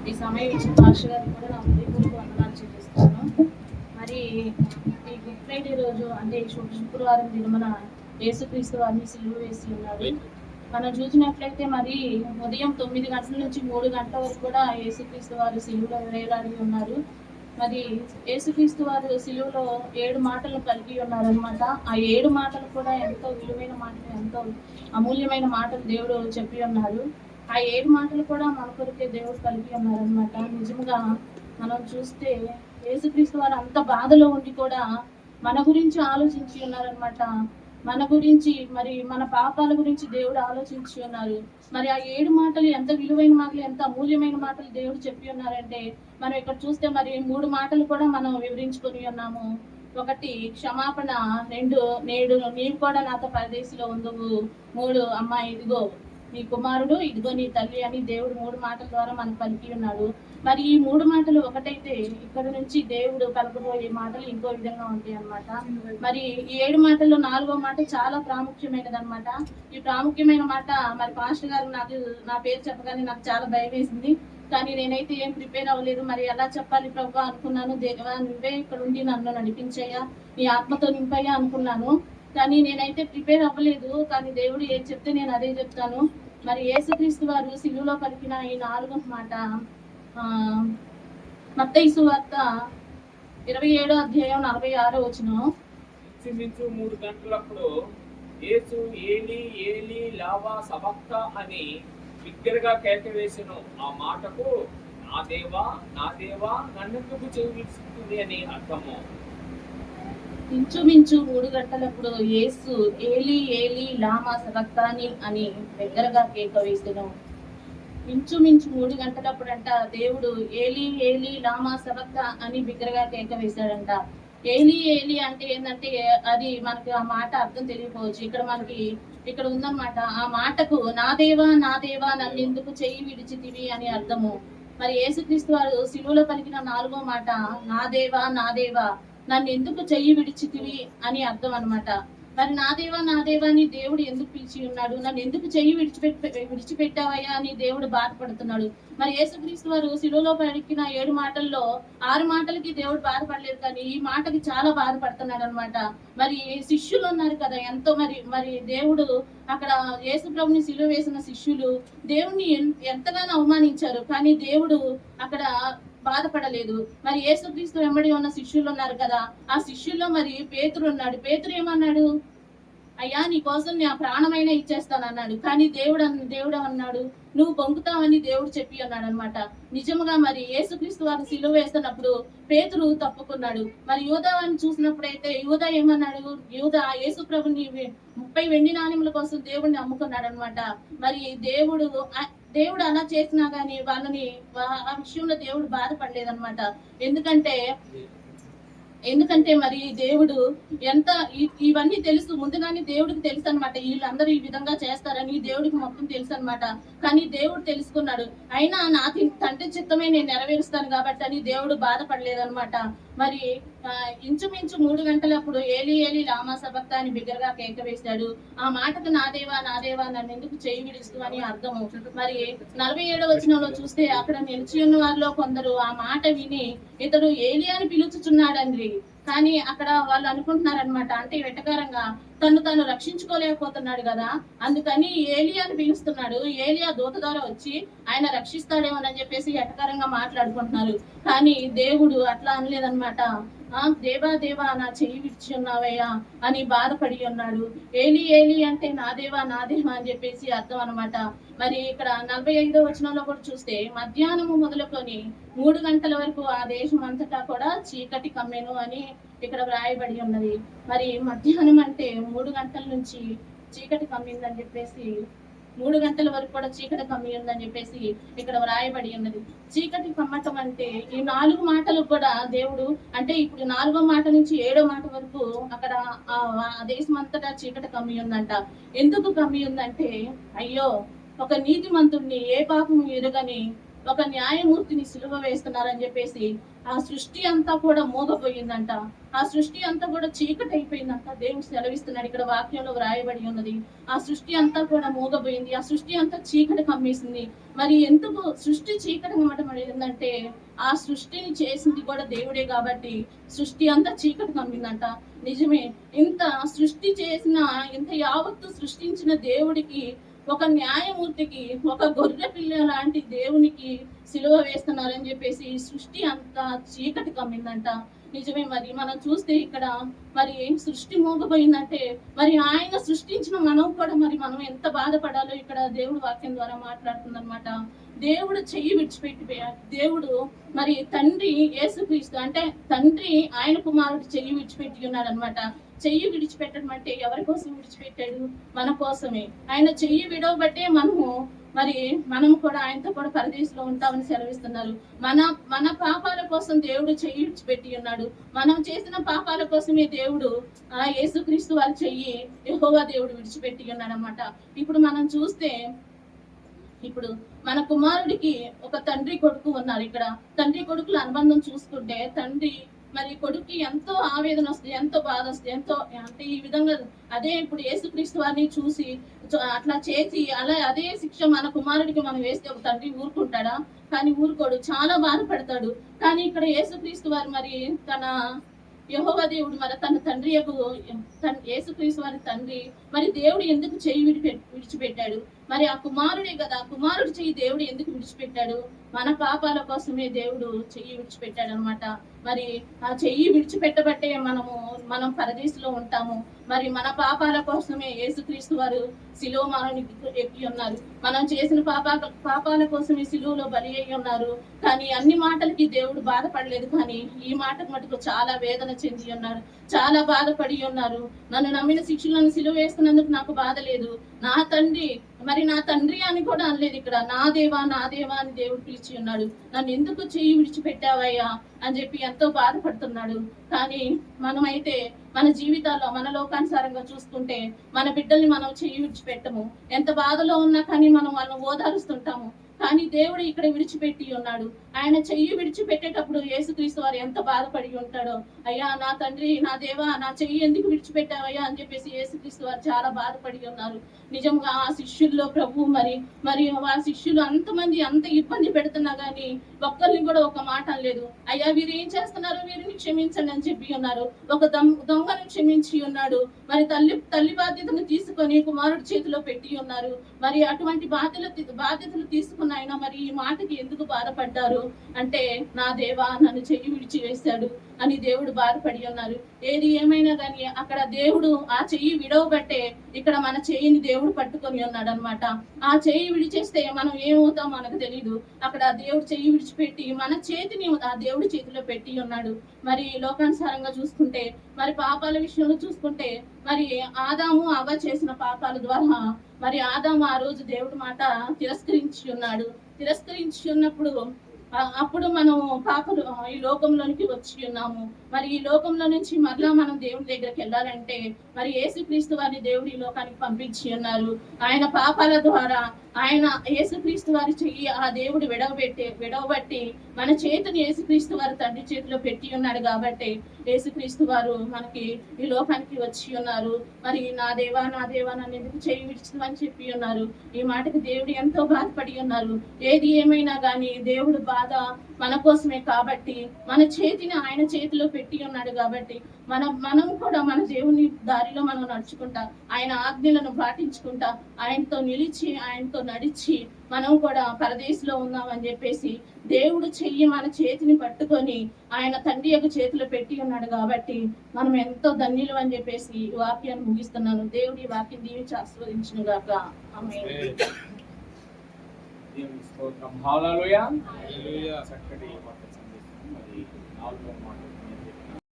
ఈ సమయం ఇచ్చిన పాస్టర్ గారికి కూడా నా హృదయపూర్వక వందనాలు చెల్లిస్తాను. మరి ఈ గుడ్ ఫ్రైడే రోజు అంటే శుక్రవారం దినమున యేసుక్రీస్తు వారిని సిలువ వేసి ఉన్నారు. మనం చూసినట్లయితే మరి ఉదయం 9 గంటల నుంచి 3 గంటల వరకు కూడా యేసుక్రీస్తు వారు సిలువలో వేలాడి ఉన్నారు. మరి యేసుక్రీస్తు వారు సిలువలో 7 మాటలను కలిగి ఉన్నారనమాట. ఆ 7 మాటలు కూడా ఎంతో విలువైన మాటలు, ఎంతో అమూల్యమైన మాటలు దేవుడు చెప్పి ఉన్నారు. ఆ 7 మాటలు కూడా మన కొరికే దేవుడు కలిగి ఉన్నారనమాట. నిజంగా మనం చూస్తే యేసుక్రీస్తు వారు అంత బాధలో ఉండి కూడా మన గురించి ఆలోచించి ఉన్నారనమాట. మన గురించి మరి మన పాపాల గురించి దేవుడు ఆలోచించి ఉన్నారు. మరి ఆ 7 మాటలు ఎంత విలువైన మాటలు, ఎంత అమూల్యమైన మాటలు దేవుడు చెప్పి ఉన్నారంటే మనం ఇక్కడ చూస్తే మరి 3 మాటలు కూడా మనం వివరించుకొని ఉన్నాము. 1 క్షమాపణ, 2 నేడు నీవు కూడా నాతో పరదేశిలో ఉందువు, 3 అమ్మా ఇదిగో నీ కుమారుడు, ఇదిగో నీ తల్లి అని దేవుడు 3 మాటల ద్వారా మనకు పలికి ఉన్నాడు. మరి ఈ 3 మాటలు ఒకటైతే ఇక్కడ నుంచి దేవుడు పలకబోయే మాటలు ఇంకో విధంగా ఉంటాయి అన్నమాట. మరి ఈ 7 మాటల్లో 4వ మాట చాలా ప్రాముఖ్యమైనది అనమాట. ఈ ప్రాముఖ్యమైన మాట మరి పాస్టర్ గారు నా పేరు చెప్పగానే నాకు చాలా భయం వేసింది. కానీ నేనైతే ఏం ప్రిపేర్ అవ్వలేదు. మరి ఎలా చెప్పాలి ప్రభు అనుకున్నాను. దేవా నువ్వే ఇక్కడ ఉండి నన్ను నడిపించయ్యా, నీ ఆత్మతో నింపయ్యా అనుకున్నాను. కానీ నేనైతే ప్రిపేర్ అవ్వలేదు. కానీ దేవుడు ఏం చెప్తే నేను అదే చెప్తాను. మరి యేసుక్రీస్తు వారు సిలువలో పలికిన ఈ 4వ మాట మత్తయి సువార్త 27వ అధ్యాయం 46వ వచనం. ఇంచుమించు 3 గంటలప్పుడు యేసు ఏలీ ఏలీ లావా సబక్తా అని బిగ్గరగా కేకవేసెను. ఆ మాటకు నా దేవా నన్నెందుకు చెవిస్తుంది అని అర్థము. ఇంచుమించు 3 గంటలప్పుడు యేసు ఏలీ ఏలీ లామా సబక్తాని అని బిగ్గరగా కేక వేసెను. ఇంచుమించు 3 గంటలప్పుడంట దేవుడు ఏలీ ఏలీ లామా సబక్తా అని బిగ్గరగా కేక వేశాడంట. ఏలీ ఏలీ అంటే ఏంటంటే అది మనకి ఆ మాట అర్థం తెలియకపోవచ్చు. ఇక్కడ ఉందన్నమాట. ఆ మాటకు నా దేవా నన్ను ఎందుకు చెయ్యి విడిచితివి అని అర్థము. మరి యేసుక్రీస్తు వారు సిలువలో పలికిన 4వ మాట నా దేవా నన్ను ఎందుకు చెయ్యి విడిచితివి అని అర్థం అనమాట. మరి నా దేవా అని దేవుడు ఎందుకు పిలిచి ఉన్నాడు, నన్ను ఎందుకు చెయ్యి విడిచిపెట్టావయ్యా అని దేవుడు బాధపడుతున్నాడు. మరి యేసుక్రీస్తు వారు సిలువలో పలికిన 7 మాటల్లో 6 మాటలకి దేవుడు బాధపడలేదు, కానీ ఈ మాటకి చాలా బాధపడుతున్నాడు అనమాట. మరి శిష్యులు ఉన్నారు కదా, ఎంతో మరి దేవుడు అక్కడ యేసు ప్రభుని సిలువ వేసిన శిష్యులు దేవుణ్ణి ఎంతగానో అవమానించారు, కానీ దేవుడు అక్కడ బాధపడలేదు. మరి యేసుక్రీస్తు వెంబడి ఉన్న శిష్యులు ఉన్నారు కదా, ఆ శిష్యుల్లో మరి పేతురు ఉన్నాడు. పేతురు ఏమన్నాడు, అయ్యా నీ కోసం నా ప్రాణమైనా ఇచ్చేస్తాను అన్నాడు. కానీ దేవుడు అన్నాడు నువ్వు పొంగుతావని దేవుడు చెప్పి అన్నాడు అనమాట. నిజముగా మరి యేసుక్రీస్తు వారు సిలువ వేస్తున్నప్పుడు పేతురు తప్పుకున్నాడు. మరి యూదాని చూసినప్పుడైతే యూదా ఏమన్నాడు, యూదా యేసు ప్రభుని 30 వెండి నాణెముల కోసం దేవుడిని అమ్ముకున్నాడు అనమాట. మరి దేవుడు అలా చేసినా గానీ వాళ్ళని ఆ విషయంలో దేవుడు బాధపడలేదన్నమాట. ఎందుకంటే మరి దేవుడు ఇవన్నీ తెలుసు, ముందుగానే దేవుడికి తెలుసు అనమాట. వీళ్ళందరూ ఈ విధంగా చేస్తారని దేవుడికి మొత్తం తెలుసు అనమాట. కానీ దేవుడు తెలుసుకున్నాడు. అయినా నా తండ్రి చిత్తమే నేను నెరవేరుస్తాను కాబట్టి అని దేవుడు బాధపడలేదనమాట. మరి ఇంచుమించు 3 గంటలప్పుడు ఏలీ ఏలీ లామా సబక్తా అని బిగ్గరగా కేక వేశాడు. ఆ మాటకు నా దేవా నన్ను ఎందుకు చెయ్యి విడుస్తూ అని అర్థము. మరి 47వ వచనంలో చూస్తే అక్కడ నిలిచి ఉన్న వారిలో కొందరు ఆ మాట విని ఇతడు ఏలియాని పిలుచుచున్నాడండి. కానీ అక్కడ వాళ్ళు అనుకుంటున్నారనమాట, అంటే వెటకారంగా తను రక్షించుకోలేకపోతున్నాడు కదా, అందుకని ఏలియాని పిలుస్తున్నాడు, ఏలియా దూత ద్వారా వచ్చి ఆయన రక్షిస్తాడేమోనని చెప్పేసి వెటకారంగా మాట్లాడుకుంటున్నారు. కానీ దేవుడు అట్లా అనలేదన్నమాట. దేవా నా చెయ్యి విడిచి ఉన్నావయ్యా అని బాధపడి ఉన్నాడు. ఏలి అంటే నా దేవా అని చెప్పేసి అర్థం అనమాట. మరి ఇక్కడ 45వ వచనంలో కూడా చూస్తే మధ్యాహ్నము మొదలుకొని 3 గంటల వరకు ఆ దేశం అంతటా కూడా చీకటి కమ్మెను అని ఇక్కడ వ్రాయబడి ఉన్నది. మరి మధ్యాహ్నం అంటే 3 గంటల నుంచి చీకటి కమ్మిందని చెప్పేసి, 3 గంటల వరకు కూడా చీకటి కమ్మి ఉందని చెప్పేసి ఇక్కడ వ్రాయబడి ఉన్నది. చీకటి కమ్మటం అంటే ఈ 4 మాటలు కూడా దేవుడు అంటే ఇప్పుడు 4వ మాట నుంచి 7వ మాట వరకు అక్కడ ఆ దేశం అంతటా చీకటి కమ్మి ఉందంట. ఎందుకు కమ్మి ఉందంటే, అయ్యో ఒక నీతిమంతుడిని ఏ పాపము ఎరుగని ఒక న్యాయమూర్తిని సిలువ వేస్తున్నారని చెప్పేసి ఆ సృష్టి అంతా కూడా మోగపోయిందంట. ఆ సృష్టి అంతా కూడా చీకటి అయిపోయిందంట. దేవుడు సెలవిస్తున్నాడు, ఇక్కడ వాక్యంలో వ్రాయబడి ఉన్నది. ఆ సృష్టి అంతా కూడా మోగపోయింది, ఆ సృష్టి అంతా చీకటి కమ్మేసింది. మరి ఎందుకు సృష్టి చీకటి కమ్మటం ఏంటంటే ఆ సృష్టిని చేసింది కూడా దేవుడే కాబట్టి సృష్టి అంతా చీకటి కమ్మిందంట. నిజమే, ఇంత సృష్టి చేసిన, ఇంత యావత్తు సృష్టించిన దేవుడికి, ఒక న్యాయమూర్తికి, ఒక గొర్రె పిల్ల లాంటి దేవునికి సిలువ వేస్తున్నారని చెప్పేసి సృష్టి అంతా చీకటి కమ్మిందంట. నిజమే, మరి మనం చూస్తే ఇక్కడ మరి సృష్టి మోగపోయిందంటే మరి ఆయన సృష్టించిన మనం కూడా మరి మనం ఎంత బాధపడాలో ఇక్కడ దేవుడు వాక్యం ద్వారా మాట్లాడుతుందన్నమాట. దేవుడు చెయ్యి విడిచిపెట్టిపోయాడు. దేవుడు మరి తండ్రి యేసుక్రీస్తు అంటే తండ్రి ఆయన కుమారుడు చెయ్యి విడిచిపెట్టి ఉన్నాడు అనమాట. చెయ్యి విడిచిపెట్టడం అంటే ఎవరి కోసం విడిచిపెట్టాడు? మన కోసమే. ఆయన చెయ్యి విడవబట్టే మనం కూడా ఆయనతో కూడా పరదేశంలో ఉంటామని సెలవిస్తున్నారు. మన పాపాల కోసం దేవుడు చెయ్యి విడిచిపెట్టి ఉన్నాడు. మనం చేసిన పాపాల కోసమే దేవుడు యేసుక్రీస్తు వారి చెయ్యి యెహోవా దేవుడు విడిచిపెట్టి ఉన్నాడు అన్నమాట. ఇప్పుడు మనం చూస్తే ఇప్పుడు మన కుమారుడికి ఒక తండ్రి కొడుకు ఉన్నారు. ఇక్కడ తండ్రి కొడుకుల అనుబంధం చూసుకుంటే తండ్రి మరి కొడుక్కి ఎంతో ఆవేదన వస్తుంది, ఎంతో బాధ వస్తుంది, ఎంతో అంటే ఈ విధంగా అదే ఇప్పుడు యేసుక్రీస్తు వారిని చూసి అట్లా చేసి అదే శిక్ష మన కుమారుడికి మనం వేస్తే ఒక తండ్రి ఊరుకుంటాడా? కానీ ఊరుకోడు, చాలా బాధపడతాడు. కానీ ఇక్కడ యేసుక్రీస్తు వారు మరి తన యెహోవా దేవుడు మరి తన తండ్రి యేసుక్రీస్తు వారి తండ్రి మరి దేవుడు ఎందుకు చెయ్యి విడిచిపెట్టాడు? మరి ఆ కుమారుడే కదా, కుమారుడు చెయ్యి దేవుడు ఎందుకు విడిచిపెట్టాడు? మన పాపాల కోసమే దేవుడు చెయ్యి విడిచిపెట్టాడు అనమాట. మరి ఆ చెయ్యి విడిచిపెట్టబట్టే మనం పరదేశంలో ఉంటాము. మరి మన పాపాల కోసమే యేసుక్రీస్తు వారు సిలువ మరణానికి ఎక్కి ఉన్నారు. మనం చేసిన పాపాల కోసమే సిలువలో బలి అయ్యి ఉన్నారు. కానీ అన్ని మాటలకి దేవుడు బాధపడలేదు, కానీ ఈ మాటకు మటుకు చాలా వేదన చెంది ఉన్నారు, చాలా బాధపడి ఉన్నారు. నన్ను నమ్మిన శిష్యులను సిలువ వేస్తున్నందుకు నాకు బాధ లేదు, నా తండ్రి అని కూడా అనలేదు. ఇక్కడ నా దేవా అని దేవుడు పిలిచి ఉన్నాడు. నన్ను ఎందుకు చెయ్యి విడిచిపెట్టావయ్యా అని చెప్పి ఎంతో బాధపడుతున్నాడు. కానీ మనమైతే మన జీవితాల్లో మన లోకానుసారంగా చూసుకుంటే మన బిడ్డల్ని మనం చెయ్యి విడిచిపెట్టము. ఎంత బాధలో ఉన్నా కానీ మనం వాళ్ళని ఓదారుస్తుంటాము. కానీ దేవుడు ఇక్కడ విడిచిపెట్టి ఉన్నాడు. ఆయన చెయ్యి విడిచిపెట్టేటప్పుడు యేసుక్రీస్తు వారు ఎంత బాధపడి ఉంటాడో, అయ్యా నా తండ్రి, నా దేవా, నా చెయ్యి ఎందుకు విడిచిపెట్టావయ్యా అని చెప్పేసి యేసుక్రీస్తు వారు చాలా బాధపడి ఉన్నారు. నిజంగా ఆ శిష్యుల్లో ప్రభు మరి ఆ శిష్యులు అంతమంది అంత ఇబ్బంది పెడుతున్నా గానీ ఒక్కరిని కూడా ఒక మాట అనలేదు. అయ్యా వీరు ఏం చేస్తున్నారు, వీరిని క్షమించండి అని చెప్పి ఉన్నారు. ఒక దొంగను క్షమించి ఉన్నాడు. మరి తల్లి బాధ్యతను తీసుకొని కుమారుడి చేతిలో పెట్టి ఉన్నారు. మరి అటువంటి బాధ్యతలు తీసుకున్న ఆయన మరి ఈ మాటకి ఎందుకు బాధపడ్డారు అంటే, నా దేవా నన్ను చెయ్యి విడిచి వేశాడు అని దేవుడు బాధపడి ఉన్నారు. ఏది ఏమైనా కానీ అక్కడ దేవుడు ఆ చెయ్యి విడవబట్టే ఇక్కడ మన చెయ్యిని దేవుడు పట్టుకొని ఉన్నాడు అనమాట. ఆ చెయ్యి విడిచేస్తే మనం ఏమవుతాం మనకు తెలీదు. అక్కడ దేవుడు చెయ్యి విడిచిపెట్టి మన చేతిని ఆ దేవుడి చేతిలో పెట్టి ఉన్నాడు. మరి లోకానుసారంగా చూసుకుంటే, మరి పాపాల విషయంలో చూసుకుంటే, మరి ఆదాము అవ్వ చేసిన పాపాల ద్వారా మరి ఆదాము ఆ రోజు దేవుడి మాట తిరస్కరించి ఉన్నప్పుడు అప్పుడు మనం పాపలు ఈ లోకంలోనికి వచ్చి ఉన్నాము. మరి ఈ లోకంలో నుంచి మరలా మనం దేవుడి దగ్గరికి వెళ్ళాలంటే మరి యేసుక్రీస్తు వారిని దేవుడు ఈ లోకానికి పంపించి ఉన్నారు. ఆయన పాపాల ద్వారా ఆయన యేసుక్రీస్తు వారి చెయ్యి ఆ దేవుడు విడవబట్టి మన చేతిని యేసుక్రీస్తు వారి తండ్రి చేతిలో పెట్టి ఉన్నాడు. కాబట్టి యేసుక్రీస్తు వారు మనకి ఈ లోకానికి వచ్చి ఉన్నారు. మరి నా దేవా నన్ను ఎందుకు చెయ్యి విడిచినని చెప్పి ఉన్నారు. ఈ మాటకి దేవుడు ఎంతో బాధపడి ఉన్నారు. ఏది ఏమైనా కానీ దేవుడు బాధ మన కోసమే కాబట్టి మన చేతిని ఆయన చేతిలో పెట్టి ఉన్నాడు. కాబట్టి మనం కూడా మన దేవుని దారిలో మనం నడుచుకుంటా, ఆయన ఆజ్ఞలను పాటించుకుంటా, ఆయనతో నిలిచి ఆయనతో నడిచి మనం కూడా పరదేశంలో ఉన్నామని చెప్పేసి దేవుడు చెయ్యి మన చేతిని పట్టుకొని ఆయన తండ్రి యొక్క చేతిలో పెట్టి ఉన్నాడు. కాబట్టి మనం ఎంతో ధన్యులు అని చెప్పేసి ఈ వాక్యాన్ని ముగిస్తున్నాను. దేవుడి ఈ వాక్యం దీవించి ఆశీర్వదించును గాక. ఆమేన్. హల్లెలూయా. చక్కటి మాట సందేశం. మరి 4వ మాట